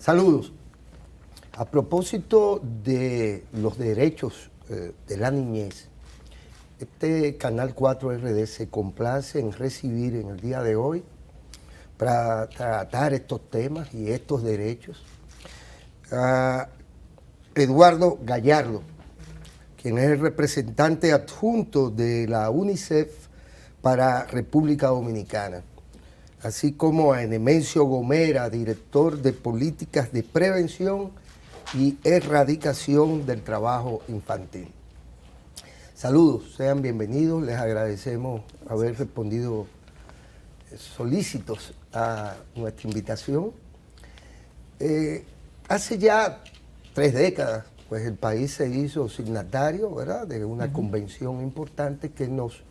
Saludos. A propósito de los derechos de la niñez, este Canal 4 RD se complace en recibir en el día de hoy para tratar estos temas y estos derechos a Eduardo Gallardo, quien es el representante adjunto de la UNICEF para República Dominicana, así como a Enemencio Gomera, director de Políticas de Prevención y Erradicación del Trabajo Infantil. Saludos, sean bienvenidos, les agradecemos haber respondido solícitos a nuestra invitación. Hace ya 3 décadas, pues el país se hizo signatario, ¿verdad?, de una convención importante que nos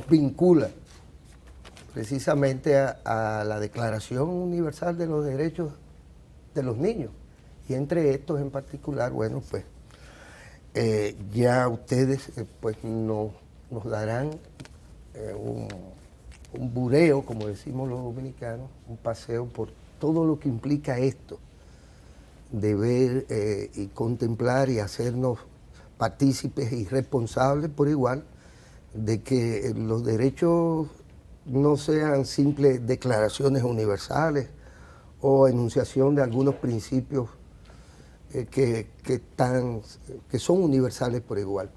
vincula precisamente a la Declaración Universal de los Derechos de los Niños. Y entre estos en particular, bueno, pues ya ustedes pues nos darán un bureo, como decimos los dominicanos, un paseo por todo lo que implica esto, de ver y contemplar y hacernos partícipes y responsables por igual de que los derechos no sean simples declaraciones universales o enunciación de algunos principios que son universales por igual,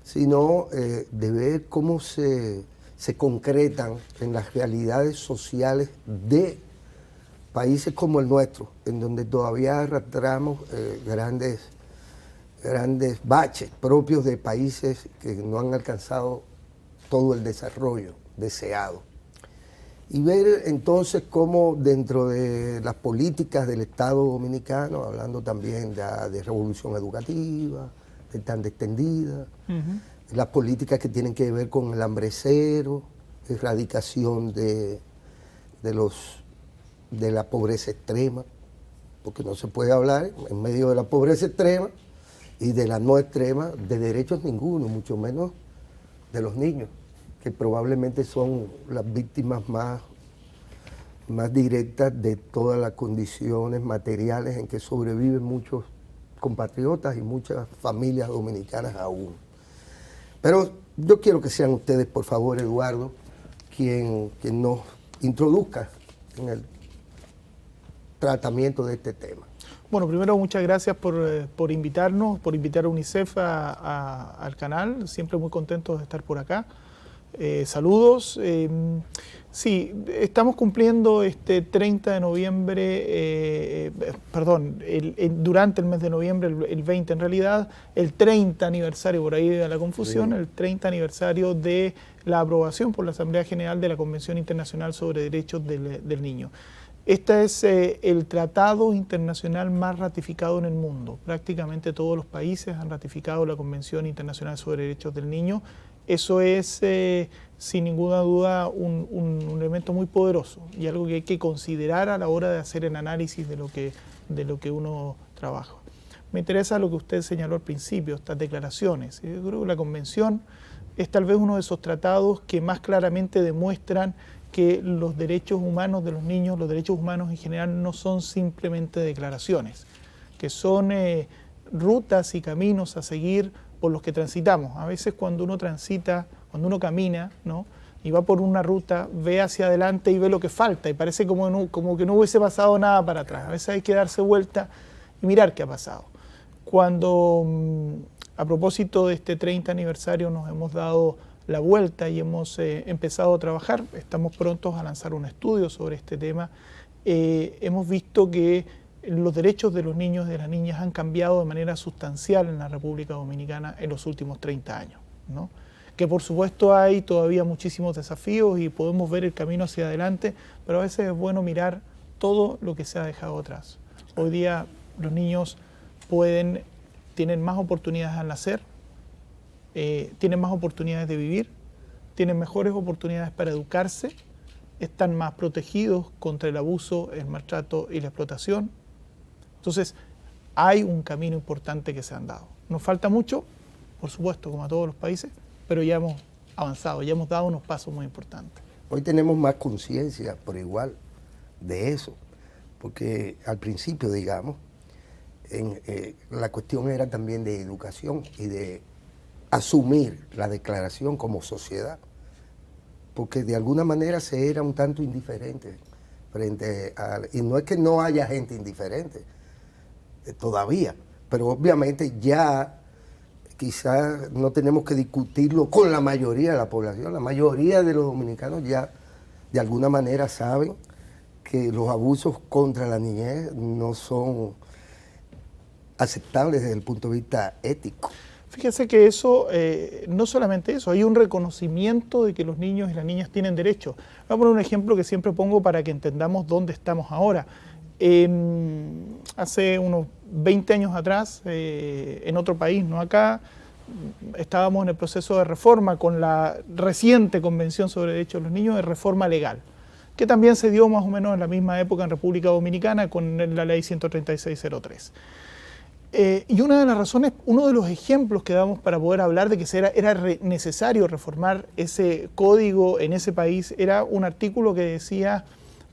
sino de ver cómo se concretan en las realidades sociales de países como el nuestro, en donde todavía arrastramos grandes baches propios de países que no han alcanzado todo el desarrollo deseado. Y ver entonces cómo dentro de las políticas del Estado Dominicano, hablando también de revolución educativa, de tan extendida, las políticas que tienen que ver con el hambre cero, erradicación de la pobreza extrema, porque no se puede hablar en medio de la pobreza extrema y de la no extrema de derechos ninguno, mucho menos de los niños, que probablemente son las víctimas más directas de todas las condiciones materiales en que sobreviven muchos compatriotas y muchas familias dominicanas aún. Pero yo quiero que sean ustedes, por favor, Eduardo, quien nos introduzca en el tratamiento de este tema. Bueno, primero muchas gracias por invitarnos, por invitar a UNICEF al canal, siempre muy contentos de estar por acá. Saludos. Sí, estamos cumpliendo este 30 de noviembre, durante el mes de noviembre, el 20 en realidad, el 30 aniversario, por ahí de la confusión, sí. El 30 aniversario de la aprobación por la Asamblea General de la Convención Internacional sobre Derechos del Niño. Este es el tratado internacional más ratificado en el mundo. Prácticamente todos los países han ratificado la Convención Internacional sobre Derechos del Niño. Eso es, sin ninguna duda, un elemento muy poderoso y algo que hay que considerar a la hora de hacer el análisis de lo que uno trabaja. Me interesa lo que usted señaló al principio, estas declaraciones. Yo creo que la Convención es tal vez uno de esos tratados que más claramente demuestran que los derechos humanos de los niños, los derechos humanos en general, no son simplemente declaraciones, que son rutas y caminos a seguir por los que transitamos. A veces cuando uno transita, cuando uno camina, ¿no?, y va por una ruta, ve hacia adelante y ve lo que falta, y parece como que no hubiese pasado nada para atrás. A veces hay que darse vuelta y mirar qué ha pasado. Cuando, a propósito de este 30 aniversario, nos hemos dado la vuelta y hemos empezado a trabajar, estamos prontos a lanzar un estudio sobre este tema, hemos visto que los derechos de los niños y de las niñas han cambiado de manera sustancial en la República Dominicana en los últimos 30 años, ¿no? Que por supuesto hay todavía muchísimos desafíos y podemos ver el camino hacia adelante, pero a veces es bueno mirar todo lo que se ha dejado atrás. Hoy día los niños tienen más oportunidades al nacer, tienen más oportunidades de vivir, tienen mejores oportunidades para educarse, están más protegidos contra el abuso, el maltrato y la explotación. Entonces, hay un camino importante que se han dado. Nos falta mucho, por supuesto, como a todos los países, pero ya hemos avanzado, ya hemos dado unos pasos muy importantes. Hoy tenemos más conciencia por igual de eso, porque al principio, digamos, la cuestión era también de educación y de asumir la declaración como sociedad, porque de alguna manera se era un tanto indiferente frente a... Y no es que no haya gente indiferente, todavía, pero obviamente ya quizás no tenemos que discutirlo con la mayoría de la población. La mayoría de los dominicanos ya de alguna manera saben que los abusos contra la niñez no son aceptables desde el punto de vista ético. Fíjese que eso, no solamente eso, hay un reconocimiento de que los niños y las niñas tienen derechos. Voy a poner un ejemplo que siempre pongo para que entendamos dónde estamos ahora. Hace unos 20 años atrás, en otro país, no acá, estábamos en el proceso de reforma con la reciente Convención sobre Derechos de los Niños, de reforma legal, que también se dio más o menos en la misma época en República Dominicana con la ley 13603. Y una de las razones, uno de los ejemplos que damos para poder hablar de que era necesario reformar ese código en ese país, era un artículo que decía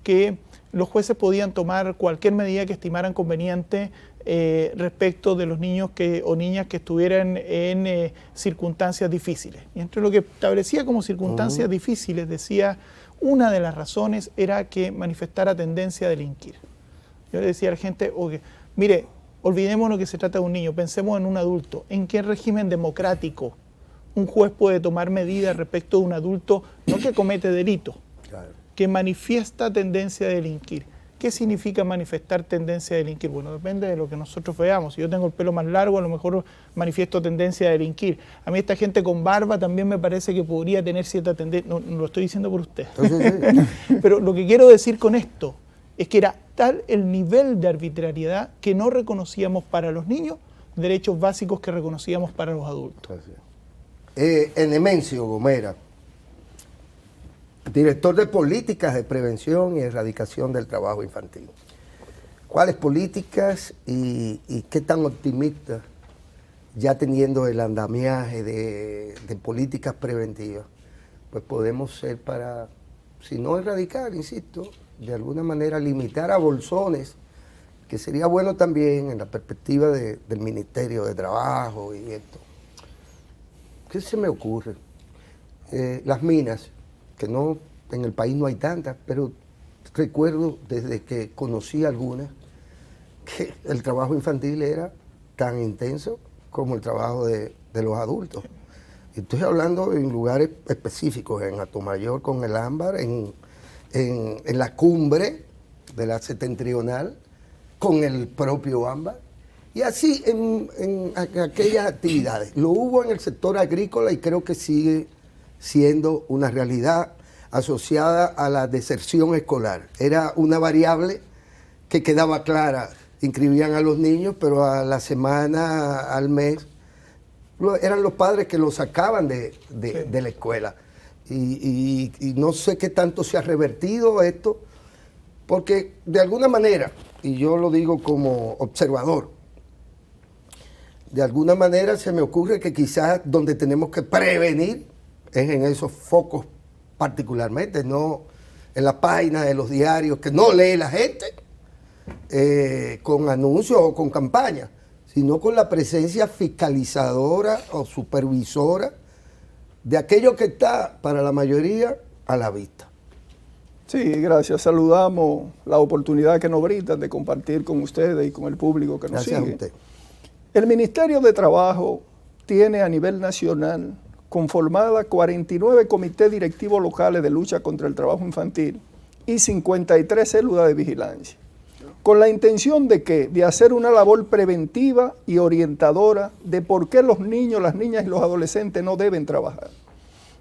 que los jueces podían tomar cualquier medida que estimaran conveniente respecto de los niños o niñas que estuvieran en circunstancias difíciles. Y entre lo que establecía como circunstancias difíciles, decía, una de las razones era que manifestara tendencia a delinquir. Yo le decía a la gente, mire, olvidémonos que se trata de un niño, pensemos en un adulto. ¿En qué régimen democrático un juez puede tomar medidas respecto de un adulto, no que comete delito, que manifiesta tendencia a delinquir? ¿Qué significa manifestar tendencia a delinquir? Bueno, depende de lo que nosotros veamos. Si yo tengo el pelo más largo, a lo mejor manifiesto tendencia a delinquir. A mí esta gente con barba también me parece que podría tener cierta tendencia. No lo estoy diciendo por usted. Pero lo que quiero decir con esto es que era tal el nivel de arbitrariedad que no reconocíamos para los niños derechos básicos que reconocíamos para los adultos. Nemencio Gomera, director de Políticas de Prevención y Erradicación del Trabajo Infantil. ¿Cuáles políticas y qué tan optimistas, ya teniendo el andamiaje de políticas preventivas, pues podemos ser para, si no erradicar, insisto, de alguna manera limitar a bolsones, que sería bueno también en la perspectiva del Ministerio de Trabajo y esto? ¿Qué se me ocurre? Las minas, que no, en el país no hay tantas, pero recuerdo desde que conocí algunas que el trabajo infantil era tan intenso como el trabajo de los adultos. Estoy hablando en lugares específicos, en Atomayor con el ámbar, en la cumbre de la septentrional con el propio ámbar, y así en aquellas actividades. Lo hubo en el sector agrícola y creo que sigue siendo una realidad asociada a la deserción escolar. Era una variable que quedaba clara. Inscribían a los niños, pero a la semana, al mes, eran los padres que los sacaban de la escuela. Y no sé qué tanto se ha revertido esto, porque de alguna manera, y yo lo digo como observador, de alguna manera se me ocurre que quizás donde tenemos que prevenir es en esos focos particularmente, no en la página de los diarios que no lee la gente, con anuncios o con campañas, sino con la presencia fiscalizadora o supervisora de aquello que está para la mayoría a la vista. Sí, gracias. Saludamos la oportunidad que nos brindan de compartir con ustedes y con el público que nos sigue. Gracias a usted. El Ministerio de Trabajo tiene a nivel nacional conformada 49 comités directivos locales de lucha contra el trabajo infantil y 53 células de vigilancia, con la intención de ¿qué? De hacer una labor preventiva y orientadora de por qué los niños, las niñas y los adolescentes no deben trabajar.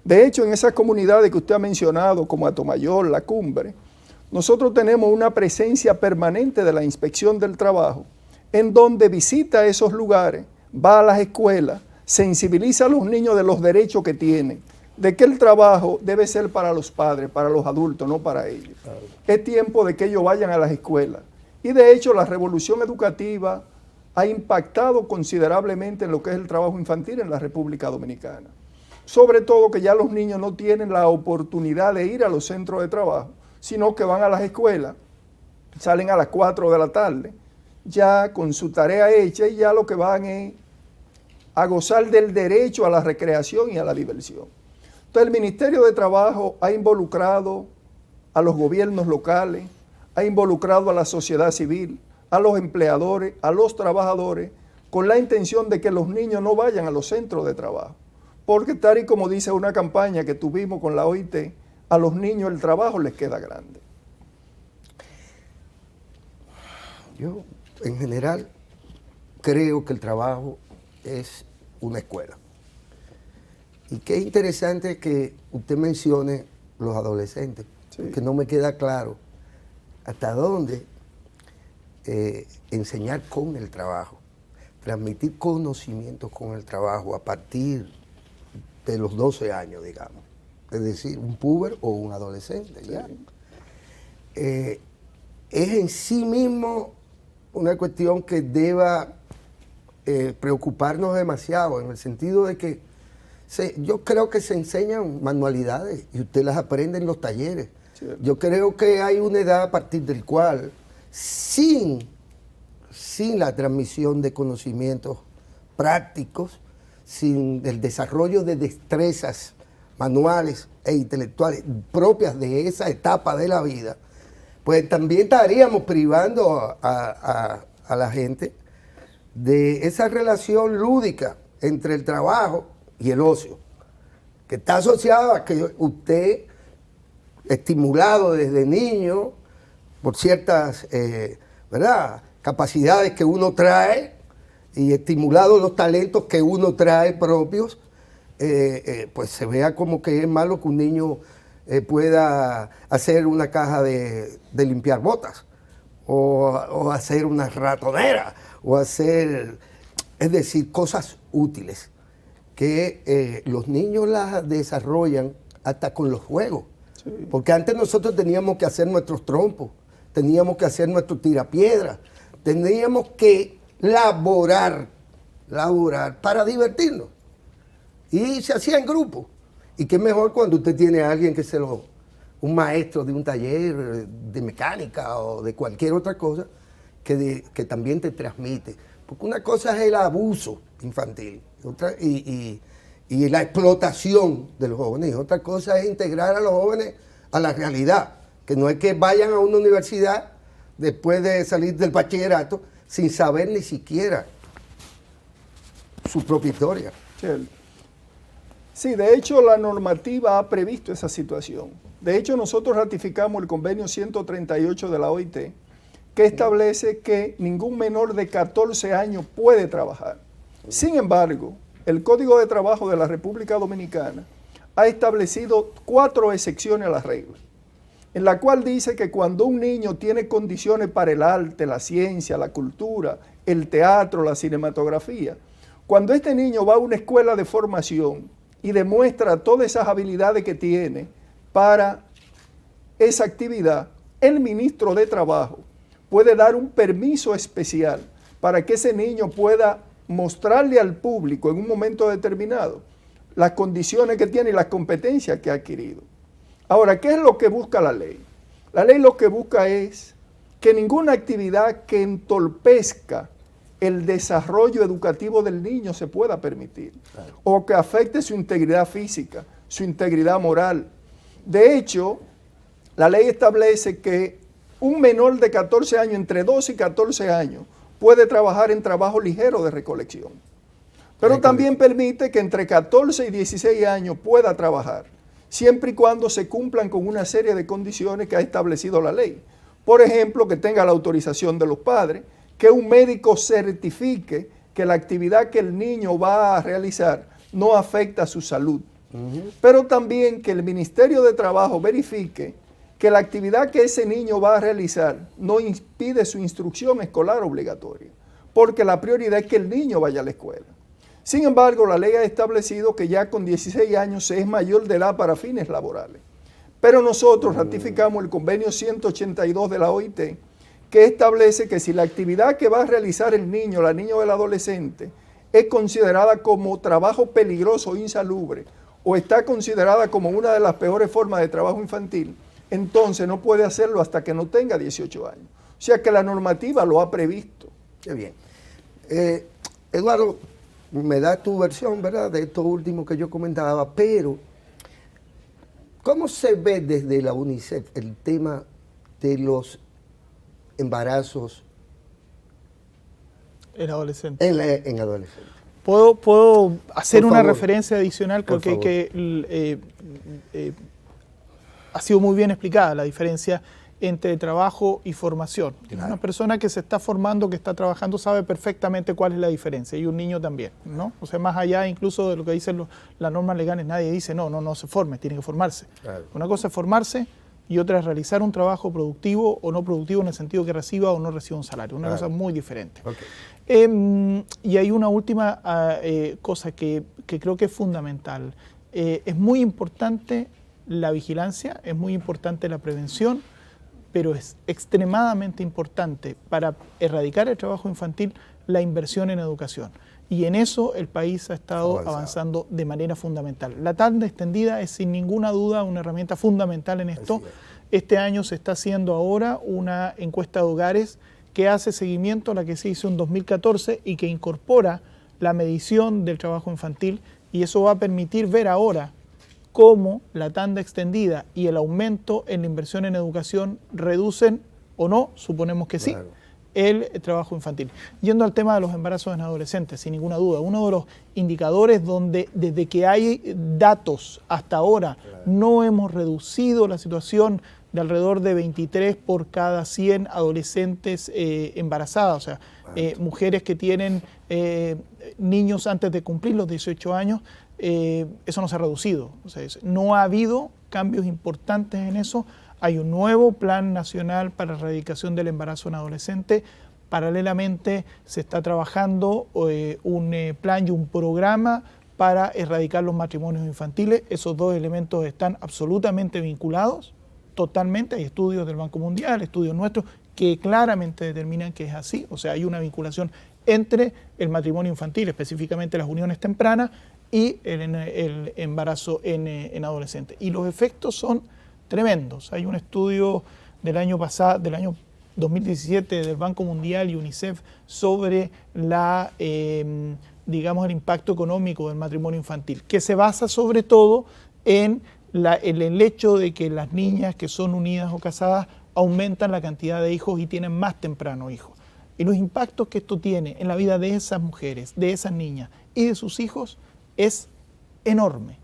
De hecho, en esas comunidades que usted ha mencionado, como Atomayor, La Cumbre, nosotros tenemos una presencia permanente de la Inspección del Trabajo, en donde visita esos lugares, va a las escuelas, sensibiliza a los niños de los derechos que tienen, de que el trabajo debe ser para los padres, para los adultos, no para ellos. Claro. Es tiempo de que ellos vayan a las escuelas. Y de hecho la revolución educativa ha impactado considerablemente en lo que es el trabajo infantil en la República Dominicana. Sobre todo que ya los niños no tienen la oportunidad de ir a los centros de trabajo, sino que van a las escuelas salen a las 4 de la tarde, ya con su tarea hecha y ya lo que van es a gozar del derecho a la recreación y a la diversión. Entonces el Ministerio de Trabajo ha involucrado a los gobiernos locales, ha involucrado a la sociedad civil, a los empleadores, a los trabajadores, con la intención de que los niños no vayan a los centros de trabajo. Porque tal y como dice una campaña que tuvimos con la OIT, a los niños el trabajo les queda grande. Yo, en general, creo que el trabajo es una escuela. Y qué interesante que usted mencione los adolescentes, Sí. que no me queda claro hasta dónde enseñar con el trabajo, transmitir conocimientos con el trabajo a partir de los 12 años, digamos. Es decir, un puber o un adolescente, Sí. ¿ya? Es en sí mismo una cuestión que deba preocuparnos demasiado, en el sentido de que yo creo que se enseñan manualidades y usted las aprende en los talleres. Cierto. Yo creo que hay una edad a partir del cual, sin la transmisión de conocimientos prácticos, sin el desarrollo de destrezas manuales e intelectuales propias de esa etapa de la vida, pues también estaríamos privando a la gente de esa relación lúdica entre el trabajo y el ocio, que está asociada a que usted, estimulado desde niño por ciertas ¿verdad? Capacidades que uno trae y estimulado los talentos que uno trae propios, pues se vea como que es malo que un niño pueda hacer una caja de limpiar botas o hacer una ratonera o hacer, es decir, cosas útiles que los niños las desarrollan hasta con los juegos. Sí. Porque antes nosotros teníamos que hacer nuestros trompos, teníamos que hacer nuestros tirapiedras, teníamos que laborar para divertirnos. Y se hacía en grupo. Y qué mejor cuando usted tiene a alguien que un maestro de un taller de mecánica o de cualquier otra cosa, que también te transmite. Porque una cosa es el abuso infantil y la explotación de los jóvenes, y otra cosa es integrar a los jóvenes a la realidad, que no es que vayan a una universidad después de salir del bachillerato sin saber ni siquiera su propia historia. Sí, de hecho la normativa ha previsto esa situación. De hecho nosotros ratificamos el convenio 138 de la OIT, que establece que ningún menor de 14 años puede trabajar. Sin embargo, el Código de Trabajo de la República Dominicana ha establecido 4 excepciones a la regla, en la cual dice que cuando un niño tiene condiciones para el arte, la ciencia, la cultura, el teatro, la cinematografía, cuando este niño va a una escuela de formación y demuestra todas esas habilidades que tiene para esa actividad, el ministro de Trabajo puede dar un permiso especial para que ese niño pueda mostrarle al público en un momento determinado las condiciones que tiene y las competencias que ha adquirido. Ahora, ¿qué es lo que busca la ley? La ley lo que busca es que ninguna actividad que entorpezca el desarrollo educativo del niño se pueda permitir, claro, o que afecte su integridad física, su integridad moral. De hecho, la ley establece que un menor de 14 años, entre 12 y 14 años, puede trabajar en trabajo ligero de recolección. Pero también permite que entre 14 y 16 años pueda trabajar, siempre y cuando se cumplan con una serie de condiciones que ha establecido la ley. Por ejemplo, que tenga la autorización de los padres, que un médico certifique que la actividad que el niño va a realizar no afecta a su salud. Pero también que el Ministerio de Trabajo verifique que la actividad que ese niño va a realizar no impide su instrucción escolar obligatoria, porque la prioridad es que el niño vaya a la escuela. Sin embargo, la ley ha establecido que ya con 16 años se es mayor de edad para fines laborales. Pero nosotros ratificamos el convenio 182 de la OIT, que establece que si la actividad que va a realizar el niño, la niña o el adolescente, es considerada como trabajo peligroso o insalubre, o está considerada como una de las peores formas de trabajo infantil, entonces no puede hacerlo hasta que no tenga 18 años. sea que la normativa lo ha previsto. Qué bien. Eduardo, me da tu versión, ¿verdad?, de esto último que yo comentaba, pero ¿cómo se ve desde la UNICEF el tema de los embarazos El adolescente. en adolescentes? Puedo hacer Por una favor. referencia adicional, creo Por favor. que ha sido muy bien explicada la diferencia entre trabajo y formación. Claro. Una persona que se está formando, que está trabajando, sabe perfectamente cuál es la diferencia, y un niño también, ¿no? O sea, más allá incluso de lo que dicen las normas legales, nadie dice, no se forme, tiene que formarse. Claro. Una cosa es formarse y otra es realizar un trabajo productivo o no productivo en el sentido que reciba o no reciba un salario, una Claro. cosa muy diferente. Ok. Y hay una última cosa que creo que es fundamental. Es muy importante la vigilancia, es muy importante la prevención, pero es extremadamente importante para erradicar el trabajo infantil la inversión en educación. Y en eso el país ha estado avanzando de manera fundamental. La tanda extendida es sin ninguna duda una herramienta fundamental en esto. Este año se está haciendo ahora una encuesta de hogares que hace seguimiento a la que se hizo en 2014 y que incorpora la medición del trabajo infantil, y eso va a permitir ver ahora cómo la tanda extendida y el aumento en la inversión en educación reducen o no, suponemos que sí, Claro. el trabajo infantil. Yendo al tema de los embarazos en adolescentes, sin ninguna duda, uno de los indicadores donde desde que hay datos hasta ahora no hemos reducido la situación de alrededor de 23 por cada 100 adolescentes embarazadas, o sea, mujeres que tienen niños antes de cumplir los 18 años, eso no se ha reducido. O sea, no ha habido cambios importantes en eso. Hay un nuevo plan nacional para erradicación del embarazo en adolescentes. Paralelamente se está trabajando un plan y un programa para erradicar los matrimonios infantiles. Esos dos elementos están absolutamente vinculados, totalmente. Hay estudios del Banco Mundial, estudios nuestros, que claramente determinan que es así. O sea, hay una vinculación entre el matrimonio infantil, específicamente las uniones tempranas, y el embarazo en adolescentes. Y los efectos son tremendos. Hay un estudio del año pasado, del año 2017, del Banco Mundial y UNICEF sobre digamos, el impacto económico del matrimonio infantil, que se basa sobre todo en el hecho de que las niñas que son unidas o casadas aumentan la cantidad de hijos y tienen más temprano hijos. Y los impactos que esto tiene en la vida de esas mujeres, de esas niñas y de sus hijos es enorme,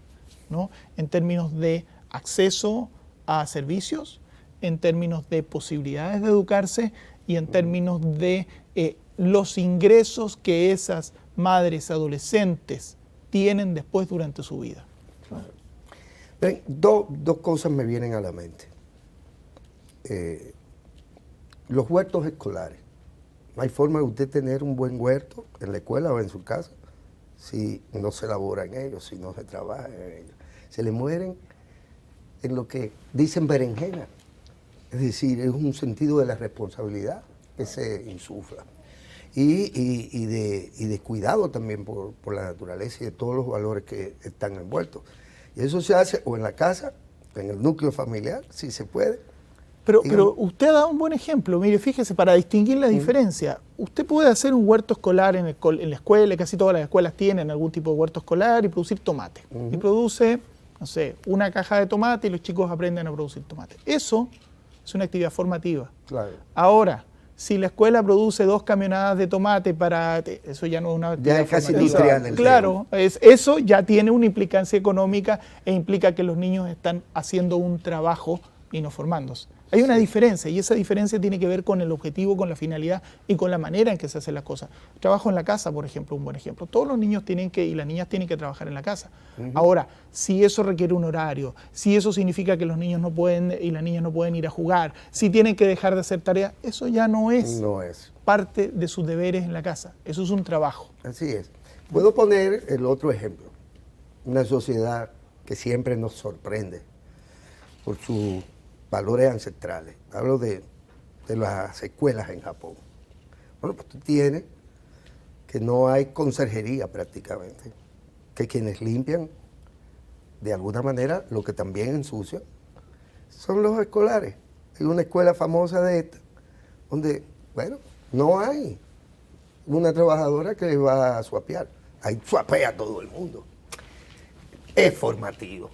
¿no? En términos de acceso a servicios, en términos de posibilidades de educarse y en términos de los ingresos que esas madres adolescentes tienen después durante su vida. Ven, dos cosas me vienen a la mente. Los huertos escolares. No hay forma de usted tener un buen huerto en la escuela o en su casa si no se labora en ellos, si no se trabaja en ellos. Se le mueren en lo que dicen berenjena. Es decir, es un sentido de la responsabilidad que se insufla. Y de cuidado también por la naturaleza y de todos los valores que están envueltos. Y eso se hace o en la casa, en el núcleo familiar, si se puede. Pero usted ha dado un buen ejemplo. Mire, fíjese, para distinguir la diferencia, usted puede hacer un huerto escolar en la escuela, casi todas las escuelas tienen algún tipo de huerto escolar, y producir tomate. Y produce, no sé, una caja de tomate y los chicos aprenden a producir tomate. Eso es una actividad formativa. Claro. Ahora, si la escuela produce 2 camionadas de tomate eso ya no es una actividad Ya es casi formativa. industrial el Claro, eso ya tiene una implicancia económica e implica que los niños están haciendo un trabajo y no formándose. Hay una diferencia, y esa diferencia tiene que ver con el objetivo, con la finalidad y con la manera en que se hacen las cosas. Trabajo en la casa, por ejemplo, un buen ejemplo. Todos los niños y las niñas tienen que trabajar en la casa. Ahora, si eso requiere un horario, si eso significa que los niños no pueden y las niñas no pueden ir a jugar, si tienen que dejar de hacer tareas, eso ya no es parte de sus deberes en la casa. Eso es un trabajo. Así es. Puedo poner el otro ejemplo. Una sociedad que siempre nos sorprende por sus valores ancestrales. Hablo de las escuelas en Japón. Bueno, pues tú tienes que no hay conserjería prácticamente, que quienes limpian de alguna manera lo que también ensucian son los escolares. Hay una escuela famosa de esta, donde, bueno, no hay una trabajadora que va a swapear. Ahí swapea todo el mundo. Es formativo,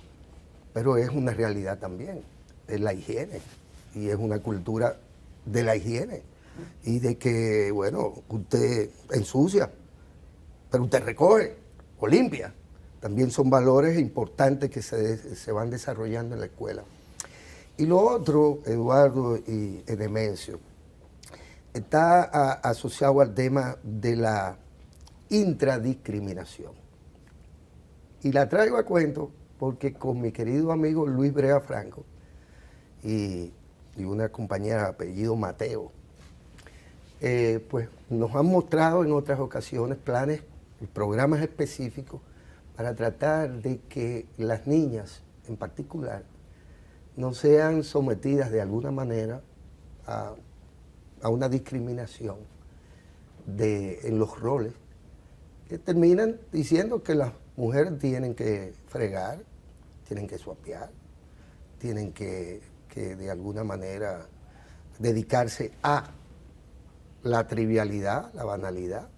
pero es una realidad también. Es la higiene y es una cultura de la higiene y de que, bueno, usted ensucia, pero usted recoge o limpia. También son valores importantes que se van desarrollando en la escuela. Y lo otro, Eduardo y Edemencio, está asociado al tema de la intradiscriminación. Y la traigo a cuento porque con mi querido amigo Luis Brea Franco y una compañera de apellido Mateo, pues nos han mostrado en otras ocasiones planes y programas específicos para tratar de que las niñas en particular no sean sometidas de alguna manera a una discriminación en los roles que terminan diciendo que las mujeres tienen que fregar, tienen que swapear, tienen que de alguna manera dedicarse a la trivialidad, la banalidad,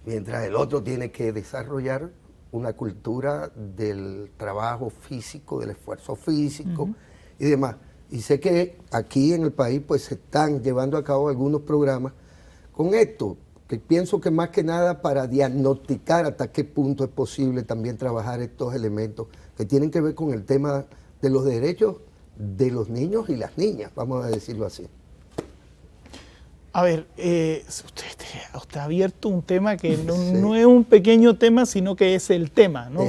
mientras el otro tiene que desarrollar una cultura del trabajo físico, del esfuerzo físico y demás. Y sé que aquí en el país pues se están llevando a cabo algunos programas con esto, que pienso que más que nada para diagnosticar hasta qué punto es posible también trabajar estos elementos que tienen que ver con el tema de los derechos de los niños y las niñas, vamos a decirlo así. A ver, usted ha abierto un tema que no es un pequeño tema, sino que es el tema, ¿no?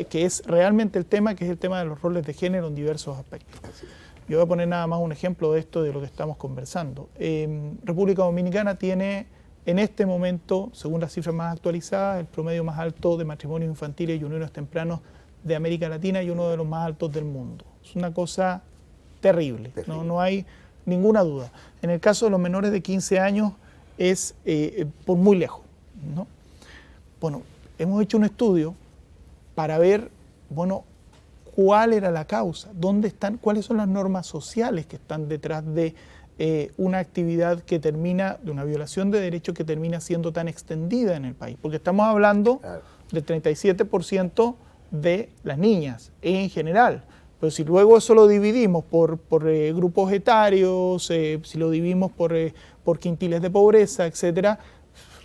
Que es realmente el tema, que es el tema de los roles de género en diversos aspectos. Yo voy a poner nada más un ejemplo de esto, de lo que estamos conversando. República Dominicana tiene en este momento, según las cifras más actualizadas, el promedio más alto de matrimonios infantiles y uniones tempranos de América Latina y uno de los más altos del mundo. Es una cosa terrible. No hay ninguna duda. En el caso de los menores de 15 años es por muy lejos, ¿no? Bueno, hemos hecho un estudio para ver, bueno, cuál era la causa, dónde están, cuáles son las normas sociales que están detrás de una actividad que termina, de una violación de derechos que termina siendo tan extendida en el país. Porque estamos hablando del 37% de las niñas en general. Pero si luego eso lo dividimos por grupos etarios, si lo dividimos por quintiles de pobreza, etcétera,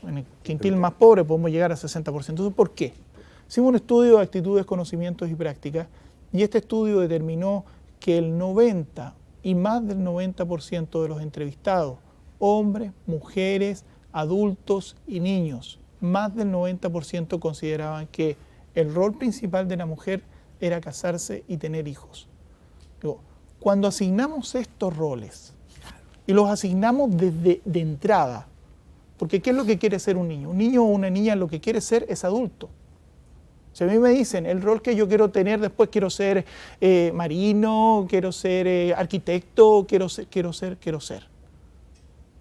en el quintil más pobre podemos llegar a 60%. Entonces, ¿por qué? Hicimos un estudio de actitudes, conocimientos y prácticas, y este estudio determinó que el 90 y más del 90% de los entrevistados, hombres, mujeres, adultos y niños, más del 90% consideraban que el rol principal de la mujer era casarse y tener hijos. Digo, cuando asignamos estos roles, y los asignamos desde de entrada, porque ¿qué es lo que quiere ser un niño? Un niño o una niña lo que quiere ser es adulto. Si a mí me dicen, el rol que yo quiero tener después, quiero ser marino, quiero ser arquitecto, quiero ser.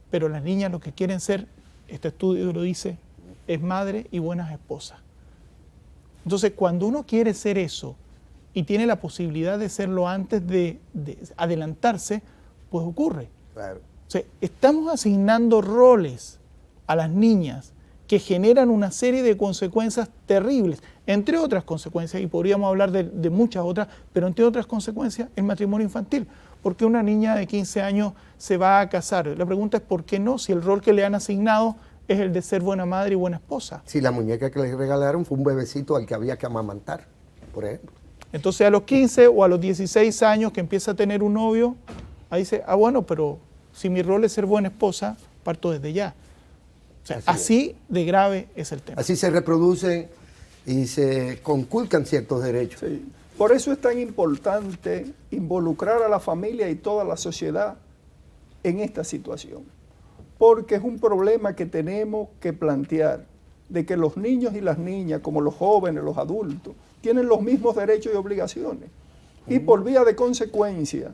Pero las niñas lo que quieren ser, este estudio lo dice, es madre y buenas esposas. Entonces, cuando uno quiere ser eso y tiene la posibilidad de serlo antes de adelantarse, pues ocurre. Claro. O sea, estamos asignando roles a las niñas que generan una serie de consecuencias terribles, entre otras consecuencias, y podríamos hablar de muchas otras, pero entre otras consecuencias, el matrimonio infantil. ¿Por qué una niña de 15 años se va a casar? La pregunta es ¿por qué no? Si el rol que le han asignado es el de ser buena madre y buena esposa. Si la muñeca que le regalaron fue un bebecito al que había que amamantar, por ejemplo. Entonces a los 15 o a los 16 años que empieza a tener un novio, ahí dice, bueno, pero si mi rol es ser buena esposa, parto desde ya. O sea, así de grave es el tema. Así se reproducen y se conculcan ciertos derechos. Sí. Por eso es tan importante involucrar a la familia y toda la sociedad en esta situación. Porque es un problema que tenemos que plantear, de que los niños y las niñas, como los jóvenes, los adultos, tienen los mismos derechos y obligaciones. Y por vía de consecuencia,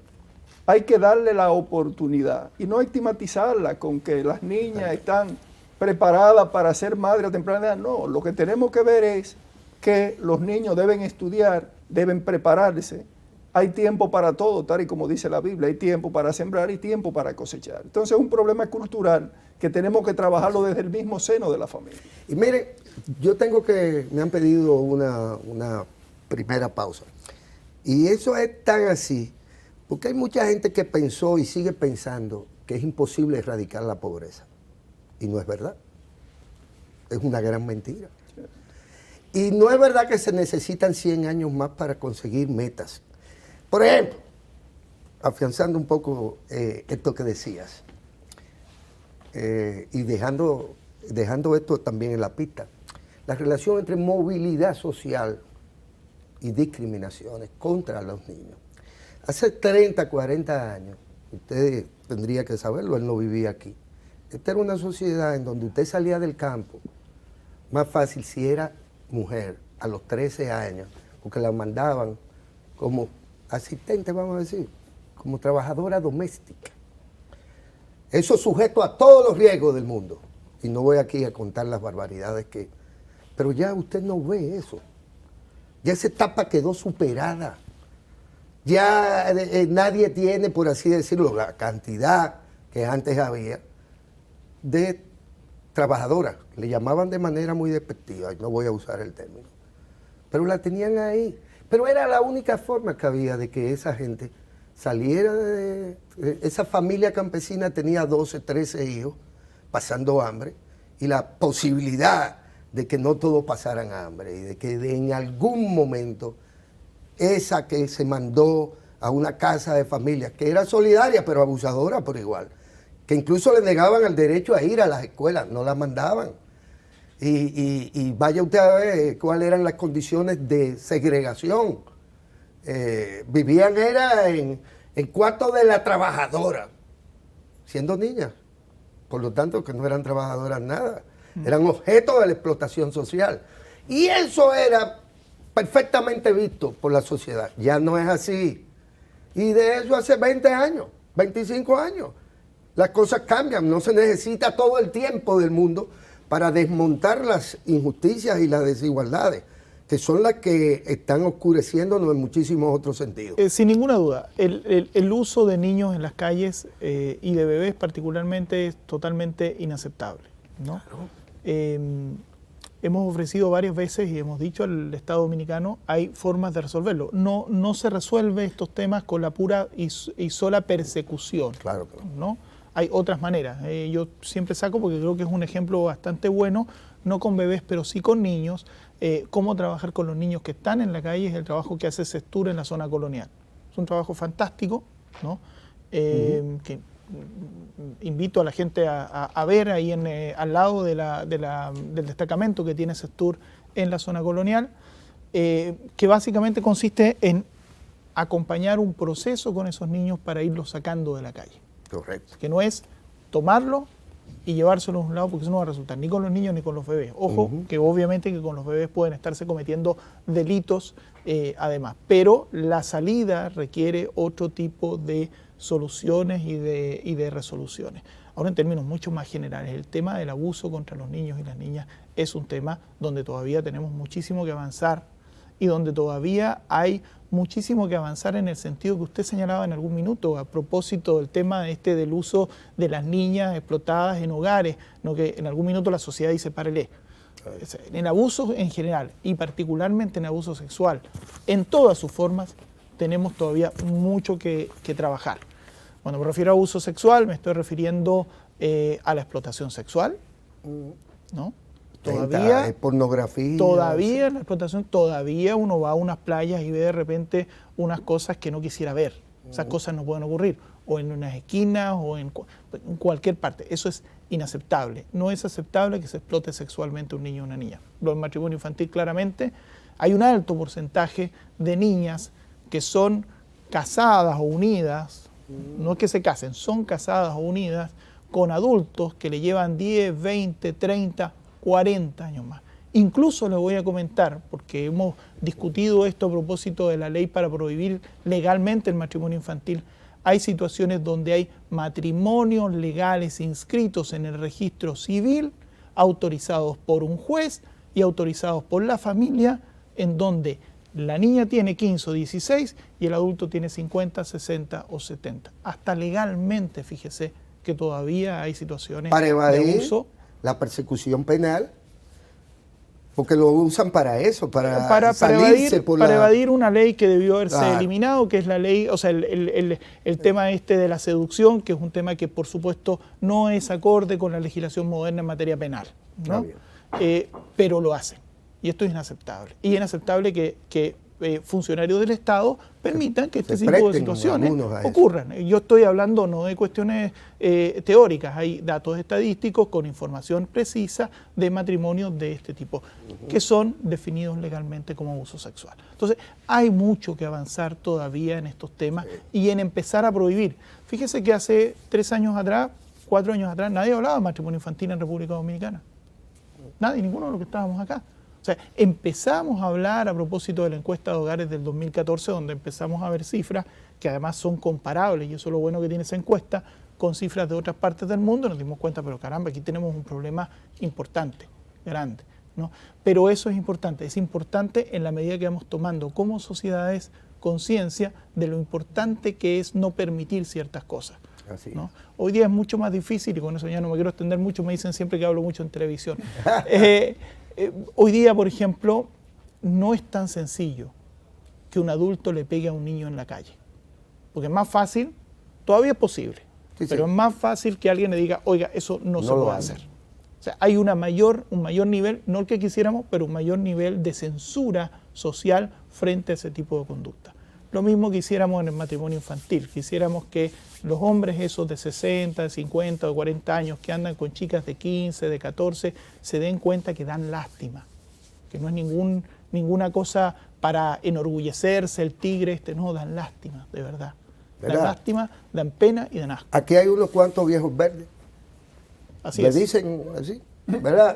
hay que darle la oportunidad y no estigmatizarla con que las niñas están preparadas para ser madres a temprana edad. No, lo que tenemos que ver es que los niños deben estudiar, deben prepararse hay tiempo para todo, tal y como dice la Biblia, hay tiempo para sembrar y tiempo para cosechar. Entonces es un problema cultural que tenemos que trabajarlo desde el mismo seno de la familia. Y miren, me han pedido una primera pausa. Y eso es tan así, porque hay mucha gente que pensó y sigue pensando que es imposible erradicar la pobreza. Y no es verdad. Es una gran mentira. Y no es verdad que se necesitan 100 años más para conseguir metas. Por ejemplo, afianzando un poco esto que decías, y dejando esto también en la pista, la relación entre movilidad social y discriminaciones contra los niños. Hace 30, 40 años, usted tendría que saberlo, él no vivía aquí. Esta era una sociedad en donde usted salía del campo, más fácil si era mujer, a los 13 años, porque la mandaban como asistente, vamos a decir, como trabajadora doméstica. Eso sujeto a todos los riesgos del mundo. Y no voy aquí a contar las barbaridades que... Pero ya usted no ve eso. Ya esa etapa quedó superada. Ya nadie tiene, por así decirlo, la cantidad que antes había de trabajadoras. Le llamaban de manera muy despectiva, y no voy a usar el término. Pero la tenían ahí. Pero era la única forma que había de que esa gente saliera de... Esa familia campesina tenía 12, 13 hijos pasando hambre, y la posibilidad de que no todos pasaran hambre y de que en algún momento esa que se mandó a una casa de familias, que era solidaria pero abusadora por igual, que incluso le negaban el derecho a ir a las escuelas, no la mandaban. Y vaya usted a ver cuáles eran las condiciones de segregación. Vivían en cuartos de la trabajadora, siendo niñas. Por lo tanto, que no eran trabajadoras nada. Eran objetos de la explotación social. Y eso era perfectamente visto por la sociedad. Ya no es así. Y de eso hace 20 años, 25 años. Las cosas cambian. No se necesita todo el tiempo del mundo para desmontar las injusticias y las desigualdades, que son las que están oscureciéndonos en muchísimos otros sentidos. Sin ninguna duda, el uso de niños en las calles y de bebés particularmente es totalmente inaceptable, ¿no? Claro. Hemos ofrecido varias veces y hemos dicho al Estado Dominicano, hay formas de resolverlo. No se resuelve estos temas con la pura y sola persecución. Claro. ¿No? Hay otras maneras. Yo siempre saco, porque creo que es un ejemplo bastante bueno, no con bebés, pero sí con niños, cómo trabajar con los niños que están en la calle es el trabajo que hace Sestur en la zona colonial. Es un trabajo fantástico, ¿no? Que invito a la gente a ver ahí al lado del destacamento que tiene Sestur en la zona colonial, que básicamente consiste en acompañar un proceso con esos niños para irlos sacando de la calle. Correcto. Que no es tomarlo y llevárselo a un lado, porque eso no va a resultar ni con los niños ni con los bebés. Ojo, que obviamente que con los bebés pueden estarse cometiendo delitos además, pero la salida requiere otro tipo de soluciones y de resoluciones. Ahora, en términos mucho más generales, el tema del abuso contra los niños y las niñas es un tema donde todavía tenemos muchísimo que avanzar y donde todavía hay muchísimo que avanzar en el sentido que usted señalaba en algún minuto a propósito del tema del uso de las niñas explotadas en hogares, ¿no? Que en algún minuto la sociedad dice párele. En abuso en general y particularmente en abuso sexual, en todas sus formas, tenemos todavía mucho que trabajar. Cuando me refiero a abuso sexual, me estoy refiriendo a la explotación sexual, ¿no? Todavía, pornografía. Todavía la explotación, todavía uno va a unas playas y ve de repente unas cosas que no quisiera ver. Esas cosas no pueden ocurrir, o en unas esquinas, o en cualquier parte. Eso es inaceptable. No es aceptable que se explote sexualmente un niño o una niña. Lo del matrimonio infantil, claramente, hay un alto porcentaje de niñas que son casadas o unidas, no es que se casen, son casadas o unidas con adultos que le llevan 10, 20, 30, 40 años más. Incluso les voy a comentar, porque hemos discutido esto a propósito de la ley para prohibir legalmente el matrimonio infantil, hay situaciones donde hay matrimonios legales inscritos en el registro civil, autorizados por un juez y autorizados por la familia, en donde La niña tiene 15 o 16 y el adulto tiene 50, 60 o 70. Hasta legalmente, fíjese que todavía hay situaciones para evadir de uso. la persecución penal, porque lo usan para eso, para evadir una ley que debió haberse Claro. eliminado, que es la ley, o sea, el tema este de la seducción, que es un tema que por supuesto no es acorde con la legislación moderna en materia penal, ¿no? Pero lo hacen. Y esto es inaceptable. Y es inaceptable que funcionarios del Estado permitan que este tipo de situaciones ocurran. Yo estoy hablando no de cuestiones teóricas, hay datos estadísticos con información precisa de matrimonios de este tipo, que son definidos legalmente como abuso sexual. Entonces, hay mucho que avanzar todavía en estos temas y en empezar a prohibir. Fíjese que hace 3 años atrás, 4 años atrás, nadie hablaba de matrimonio infantil en República Dominicana. Nadie, ninguno de los que estábamos acá. O sea, empezamos a hablar a propósito de la encuesta de hogares del 2014, donde empezamos a ver cifras que además son comparables, y eso es lo bueno que tiene esa encuesta, con cifras de otras partes del mundo. Nos dimos cuenta, pero caramba, aquí tenemos un problema importante, grande, ¿no? Pero eso es importante en la medida que vamos tomando como sociedades conciencia de lo importante que es no permitir ciertas cosas, ¿no? Hoy día es mucho más difícil, y con eso ya no me quiero extender mucho, me dicen siempre que hablo mucho en televisión. Hoy día, por ejemplo, no es tan sencillo que un adulto le pegue a un niño en la calle. Porque es más fácil, todavía es posible, pero es más fácil que alguien le diga, oiga, eso no se puede hacer. O sea, hay un mayor nivel, no el que quisiéramos, pero un mayor nivel de censura social frente a ese tipo de conducta. Lo mismo que hiciéramos en el matrimonio infantil, quisiéramos que los hombres esos de 60, de 50 o 40 años que andan con chicas de 15, de 14, se den cuenta que dan lástima, que no es ninguna cosa para enorgullecerse el tigre no, dan lástima, de verdad. Dan lástima, dan pena y dan asco. Aquí hay unos cuantos viejos verdes. Así Le es. dicen así, ¿verdad?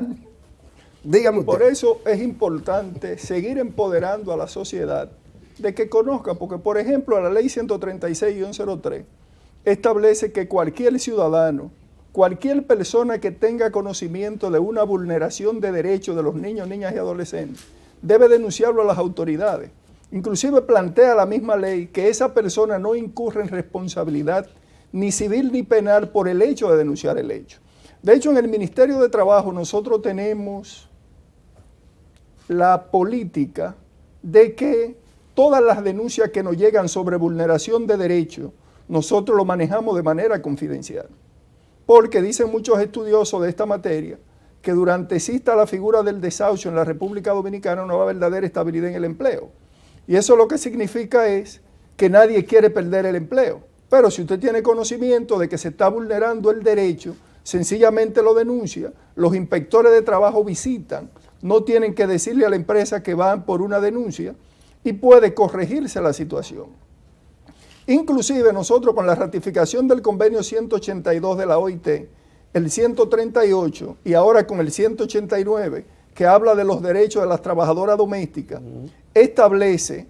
Dígame usted. Por eso es importante seguir empoderando a la sociedad de que conozca, porque por ejemplo la ley 136-03 establece que cualquier ciudadano, cualquier persona que tenga conocimiento de una vulneración de derechos de los niños, niñas y adolescentes, debe denunciarlo a las autoridades. Inclusive plantea la misma ley que esa persona no incurre en responsabilidad ni civil ni penal por el hecho de denunciar el hecho. De hecho, en el Ministerio de Trabajo nosotros tenemos la política de que todas las denuncias que nos llegan sobre vulneración de derechos, nosotros lo manejamos de manera confidencial. Porque dicen muchos estudiosos de esta materia que durante exista la figura del desahucio en la República Dominicana no va a haber verdadera estabilidad en el empleo. Y eso lo que significa es que nadie quiere perder el empleo. Pero si usted tiene conocimiento de que se está vulnerando el derecho, sencillamente lo denuncia, los inspectores de trabajo visitan, no tienen que decirle a la empresa que van por una denuncia, y puede corregirse la situación. Inclusive nosotros con la ratificación del convenio 182 de la OIT, el 138 y ahora con el 189, que habla de los derechos de las trabajadoras domésticas, establece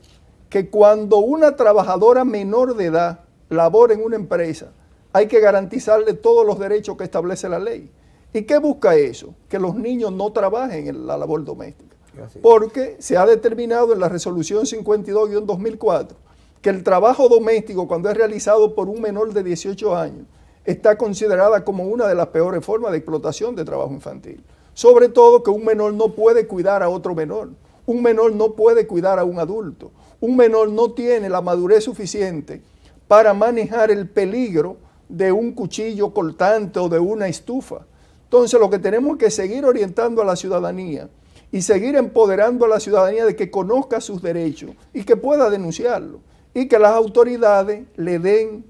que cuando una trabajadora menor de edad labora en una empresa, hay que garantizarle todos los derechos que establece la ley. ¿Y qué busca eso? Que los niños no trabajen en la labor doméstica. Porque se ha determinado en la resolución 52-2004 que el trabajo doméstico, cuando es realizado por un menor de 18 años, está considerada como una de las peores formas de explotación de trabajo infantil. Sobre todo que un menor no puede cuidar a otro menor, un menor no puede cuidar a un adulto, un menor no tiene la madurez suficiente para manejar el peligro de un cuchillo cortante o de una estufa. Entonces lo que tenemos que seguir orientando a la ciudadanía y seguir empoderando a la ciudadanía de que conozca sus derechos y que pueda denunciarlo y que las autoridades le den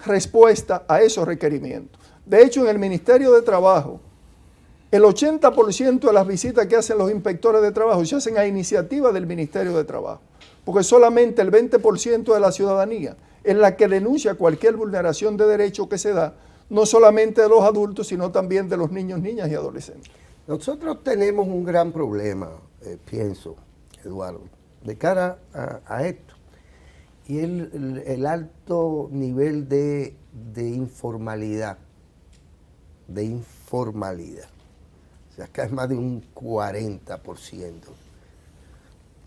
respuesta a esos requerimientos. De hecho, en el Ministerio de Trabajo, el 80% de las visitas que hacen los inspectores de trabajo se hacen a iniciativa del Ministerio de Trabajo, porque solamente el 20% de la ciudadanía es la que denuncia cualquier vulneración de derechos que se da, no solamente de los adultos, sino también de los niños, niñas y adolescentes. Nosotros tenemos un gran problema, pienso, Eduardo, de cara a esto, y el alto nivel de informalidad, O sea, acá es más de un 40%.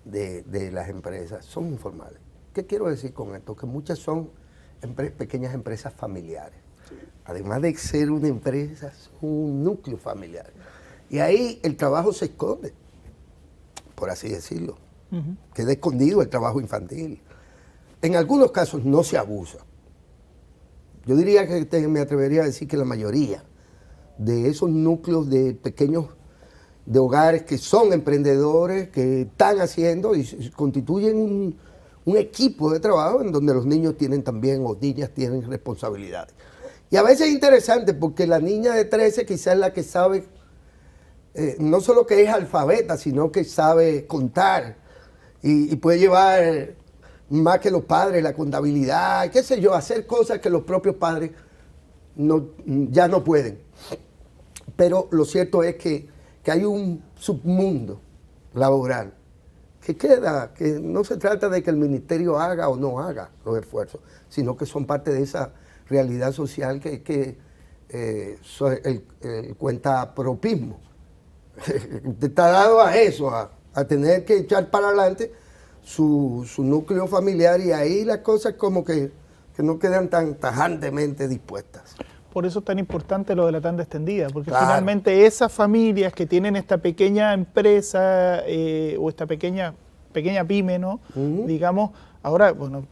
de las empresas son informales. ¿Qué quiero decir con esto? Que muchas son pequeñas empresas familiares. Además de ser una empresa, son un núcleo familiar. Y ahí el trabajo se esconde, por así decirlo. Queda escondido el trabajo infantil. En algunos casos no se abusa. Yo diría que me atrevería a decir que la mayoría de esos núcleos de pequeños de hogares que son emprendedores, que están haciendo y constituyen un equipo de trabajo en donde los niños tienen también, o niñas tienen responsabilidades. Y a veces es interesante porque la niña de 13 quizás es la que sabe, no solo que es alfabeta, sino que sabe contar y puede llevar más que los padres la contabilidad, qué sé yo, hacer cosas que los propios padres ya no pueden. Pero lo cierto es que hay un submundo laboral que queda, que no se trata de que el ministerio haga o no haga los esfuerzos, sino que son parte de esa realidad social que el cuentapropismo te está dado a eso, a tener que echar para adelante su núcleo familiar, y ahí las cosas como que no quedan tan tajantemente dispuestas. Por eso es tan importante lo de la tanda extendida, porque Claro. finalmente esas familias que tienen esta pequeña empresa o esta pequeña pyme, ¿no? Digamos, ahora, bueno,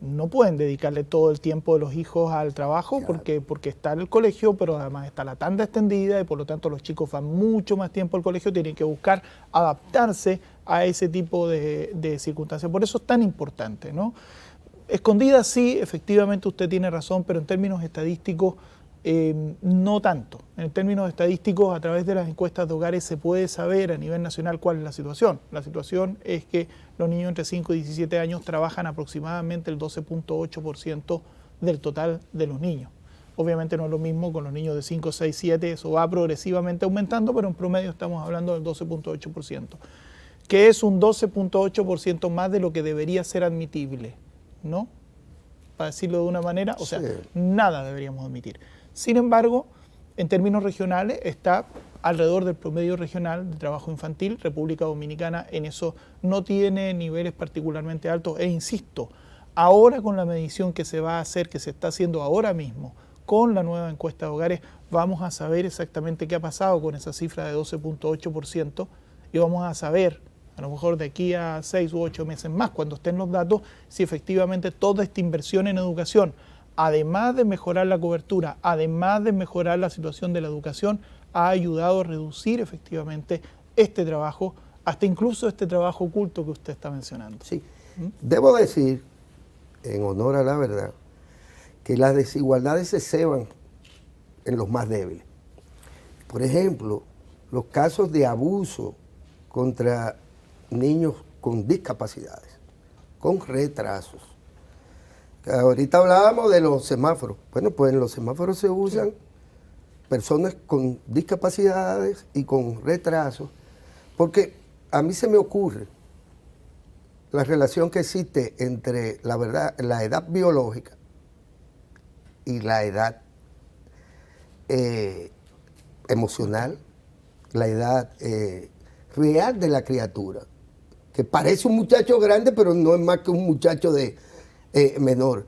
no pueden dedicarle todo el tiempo de los hijos al trabajo, Claro. porque está el colegio, pero además está la tanda extendida y por lo tanto los chicos van mucho más tiempo al colegio, tienen que buscar adaptarse a ese tipo de circunstancias. Por eso es tan importante, ¿no? Escondida sí, efectivamente usted tiene razón, pero en términos estadísticos no tanto. En términos estadísticos, a través de las encuestas de hogares se puede saber a nivel nacional cuál es la situación. La situación es que los niños entre 5 y 17 años trabajan aproximadamente el 12.8% del total de los niños. Obviamente no es lo mismo con los niños de 5, 6, 7, eso va progresivamente aumentando, pero en promedio estamos hablando del 12.8%, que es un 12.8% más de lo que debería ser admitible, ¿no? Para decirlo de una manera, o sea, Sí. nada deberíamos admitir. Sin embargo, en términos regionales está alrededor del promedio regional de trabajo infantil. República Dominicana en eso no tiene niveles particularmente altos, e insisto, ahora con la medición que se va a hacer, que se está haciendo ahora mismo, con la nueva encuesta de hogares, vamos a saber exactamente qué ha pasado con esa cifra de 12.8% y vamos a saber, a lo mejor de aquí a 6 u 8 meses más, cuando estén los datos, si efectivamente toda esta inversión en educación, además de mejorar la cobertura, además de mejorar la situación de la educación, ha ayudado a reducir efectivamente este trabajo, hasta incluso este trabajo oculto que usted está mencionando. Sí. Debo decir, en honor a la verdad, que las desigualdades se ceban en los más débiles. Por ejemplo, los casos de abuso contra niños con discapacidades, con retrasos. Ahorita hablábamos de los semáforos. Bueno, pues en los semáforos se usan personas con discapacidades y con retrasos, porque a mí se me ocurre la relación que existe entre la edad biológica y la edad emocional, la edad real de la criatura, que parece un muchacho grande, pero no es más que un muchacho menor.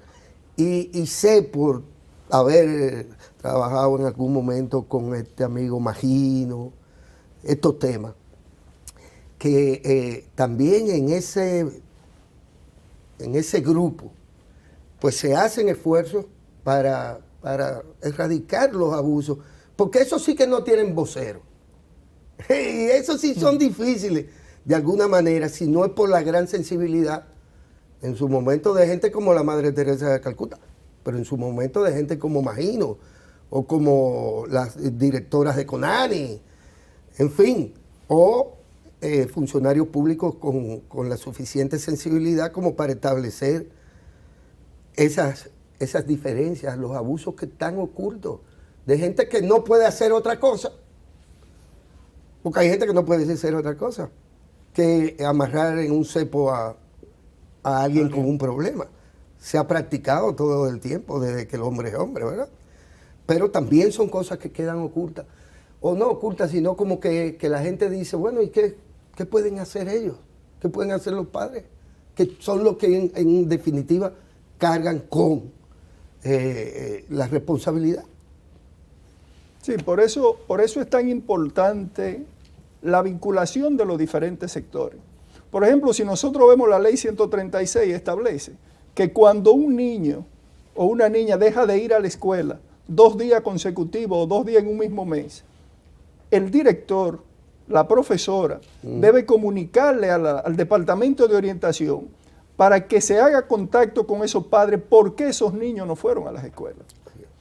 Y sé, por haber trabajado en algún momento con este amigo Magino, estos temas, que también en ese grupo pues se hacen esfuerzos para erradicar los abusos, porque esos sí que no tienen vocero. Y esos sí son difíciles, de alguna manera, si no es por la gran sensibilidad, en su momento, de gente como la Madre Teresa de Calcuta, pero en su momento de gente como Magino, o como las directoras de CONANI, en fin, o funcionarios públicos con la suficiente sensibilidad como para establecer esas diferencias, los abusos que están ocultos, de gente que no puede hacer otra cosa, porque hay gente que no puede hacer otra cosa que amarrar en un cepo a alguien con un problema. Se ha practicado todo el tiempo, desde que el hombre es hombre, ¿verdad? Pero también son cosas que quedan ocultas, o no ocultas, sino como que la gente dice, bueno, ¿y qué pueden hacer ellos? que pueden hacer los padres, que son los que en definitiva cargan con la responsabilidad. Sí, por eso es tan importante la vinculación de los diferentes sectores. Por ejemplo, si nosotros vemos la ley 136 establece que cuando un niño o una niña deja de ir a la escuela 2 días consecutivos o 2 días en un mismo mes, el director, la profesora, debe comunicarle al departamento de orientación para que se haga contacto con esos padres por qué esos niños no fueron a las escuelas.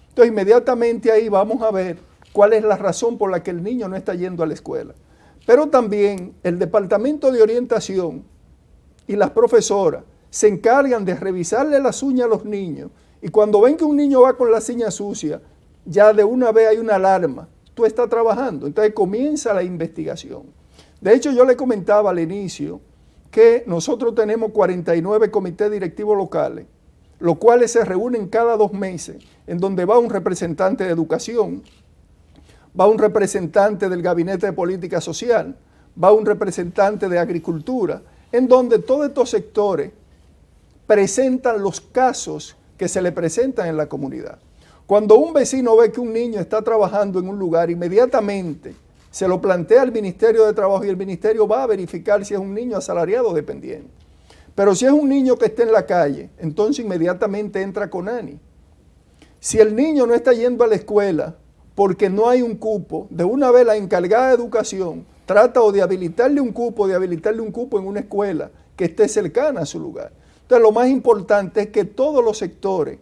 Entonces, inmediatamente ahí vamos a ver cuál es la razón por la que el niño no está yendo a la escuela. Pero también el departamento de orientación y las profesoras se encargan de revisarle las uñas a los niños y cuando ven que un niño va con las uñas sucias, ya de una vez hay una alarma. Tú estás trabajando, entonces comienza la investigación. De hecho, yo le comentaba al inicio que nosotros tenemos 49 comités directivos locales, los cuales se reúnen cada 2 meses, en donde va un representante de educación, va un representante del Gabinete de Política Social, va un representante de Agricultura, en donde todos estos sectores presentan los casos que se le presentan en la comunidad. Cuando un vecino ve que un niño está trabajando en un lugar, inmediatamente se lo plantea al Ministerio de Trabajo y el Ministerio va a verificar si es un niño asalariado o dependiente. Pero si es un niño que está en la calle, entonces inmediatamente entra CONANI. Si el niño no está yendo a la escuela porque no hay un cupo, de una vez la encargada de educación trata o de habilitarle un cupo en una escuela que esté cercana a su lugar. Entonces lo más importante es que todos los sectores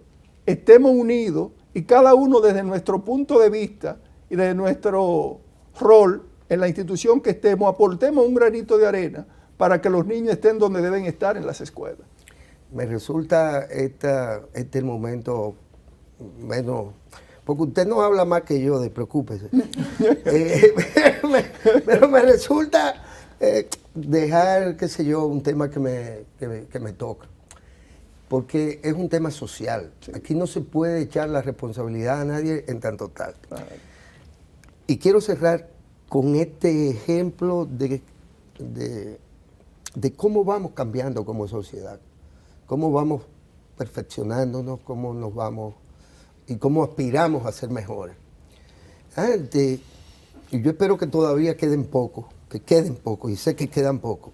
estemos unidos y cada uno desde nuestro punto de vista y desde nuestro rol en la institución que estemos, aportemos un granito de arena para que los niños estén donde deben estar en las escuelas. Me resulta este momento menos, porque usted no habla más que yo, despreocúpese. Pero me resulta dejar, qué sé yo, un tema que me toca. Porque es un tema social. Sí. Aquí no se puede echar la responsabilidad a nadie en tanto tal. Y quiero cerrar con este ejemplo de cómo vamos cambiando como sociedad, cómo vamos perfeccionándonos, cómo nos vamos y cómo aspiramos a ser mejores. Antes, y yo espero que todavía queden pocos, y sé que quedan pocos,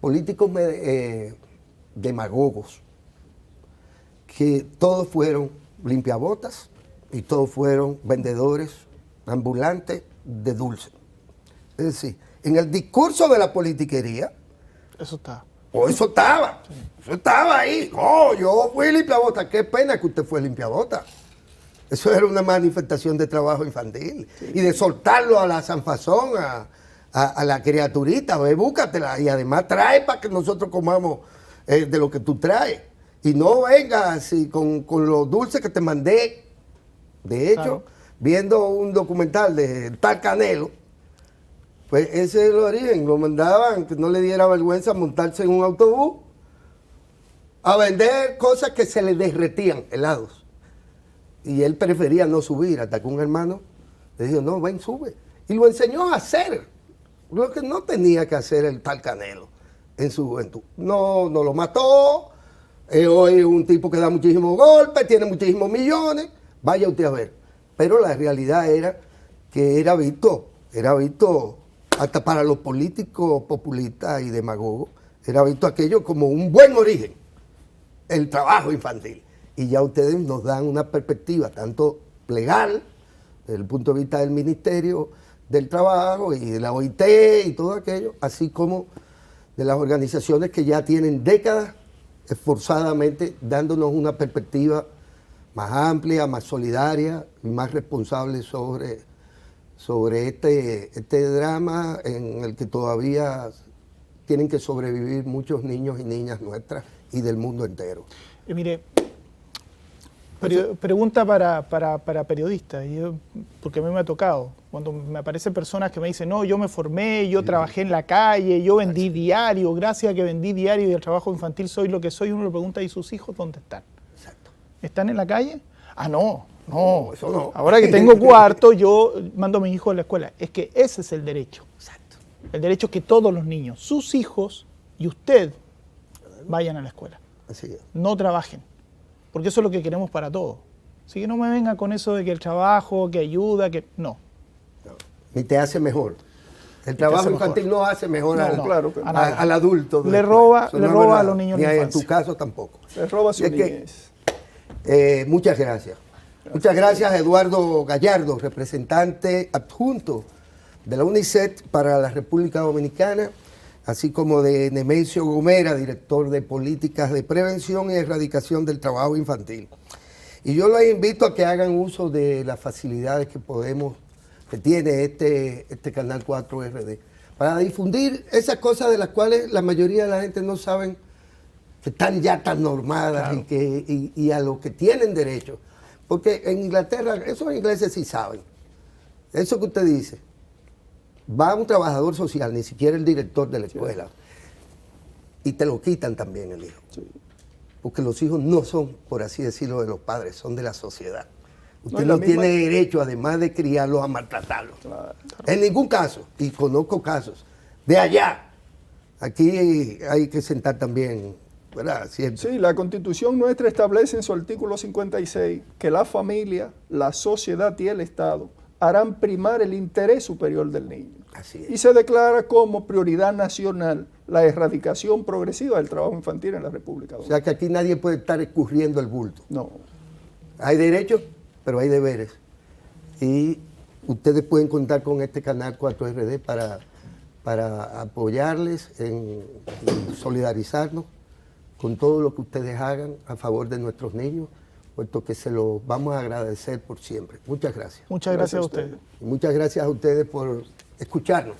políticos demagogos, que todos fueron limpiabotas y todos fueron vendedores ambulantes de dulce. Es decir, en el discurso de la politiquería, eso está. Eso estaba. Sí. Eso estaba ahí. Oh, yo fui limpiabota. Qué pena que usted fue limpiabota. Eso era una manifestación de trabajo infantil. Sí. Y de soltarlo a la zanfazón, a la criaturita. Ve, búscatela. Y además trae para que nosotros comamos de lo que tú traes. Y no vengas así con los dulces que te mandé. De hecho, claro, viendo un documental de tal Canelo, pues ese es el origen. Lo mandaban, que no le diera vergüenza montarse en un autobús a vender cosas que se le derretían, helados. Y él prefería no subir, hasta que un hermano le dijo, no, ven, sube. Y lo enseñó a hacer lo que no tenía que hacer el tal Canelo en su juventud. No lo mató. Hoy es un tipo que da muchísimos golpes, tiene muchísimos millones. Vaya usted a ver. Pero la realidad era que era visto hasta para los políticos populistas y demagogos, era visto aquello como un buen origen, el trabajo infantil. Y ya ustedes nos dan una perspectiva tanto legal, desde el punto de vista del Ministerio del Trabajo y de la OIT y todo aquello, así como de las organizaciones que ya tienen décadas esforzadamente dándonos una perspectiva más amplia, más solidaria y más responsable sobre este drama en el que todavía tienen que sobrevivir muchos niños y niñas nuestras y del mundo entero. Mire, pregunta para periodistas, porque a mí me ha tocado, cuando me aparecen personas que me dicen, no, yo me formé, yo trabajé en la calle, yo vendí diario, gracias a que vendí diario y el trabajo infantil soy lo que soy, uno le pregunta, ¿y sus hijos dónde están? Exacto. ¿Están en la calle? Ah, no, eso no. Ahora que tengo cuarto, yo mando a mis hijos a la escuela. Es que ese es el derecho. Exacto. El derecho que todos los niños, sus hijos, y usted vayan a la escuela. Así es. No trabajen, porque eso es lo que queremos para todos. Así que no me venga con eso de que el trabajo, que ayuda, que no. Ni te hace mejor. El trabajo infantil no hace mejor al adulto. Le roba a los niños ni la en infancia. tu caso tampoco. Le roba su Es que, niñez. muchas gracias. Muchas gracias, Eduardo Gallardo, representante adjunto de la UNICEF para la República Dominicana, así como de Nemesio Gomera, director de Políticas de Prevención y Erradicación del Trabajo Infantil. Y yo les invito a que hagan uso de las facilidades que tiene este Canal 4 RD, para difundir esas cosas de las cuales la mayoría de la gente no saben que están ya tan normadas, claro, y a lo que tienen derecho. Porque en Inglaterra, esos ingleses sí saben. Eso que usted dice, va un trabajador social, ni siquiera el director de la escuela, y te lo quitan también el hijo. Sí. Porque los hijos no son, por así decirlo, de los padres, son de la sociedad. Usted no tiene derecho, además de criarlos, a maltratarlos. Claro. En ningún caso, y conozco casos, de allá. Aquí hay que sentar también, ¿verdad? Siempre. Sí, la Constitución nuestra establece en su artículo 56 que la familia, la sociedad y el Estado harán primar el interés superior del niño. Así es. Y se declara como prioridad nacional la erradicación progresiva del trabajo infantil en la República Dominicana. O sea que aquí nadie puede estar escurriendo el bulto. No. Hay derechos, pero hay deberes. Y ustedes pueden contar con este Canal 4RD para apoyarles, en solidarizarnos con todo lo que ustedes hagan a favor de nuestros niños, puesto que se lo vamos a agradecer por siempre. Muchas gracias. Muchas gracias a ustedes. Y muchas gracias a ustedes por escucharnos.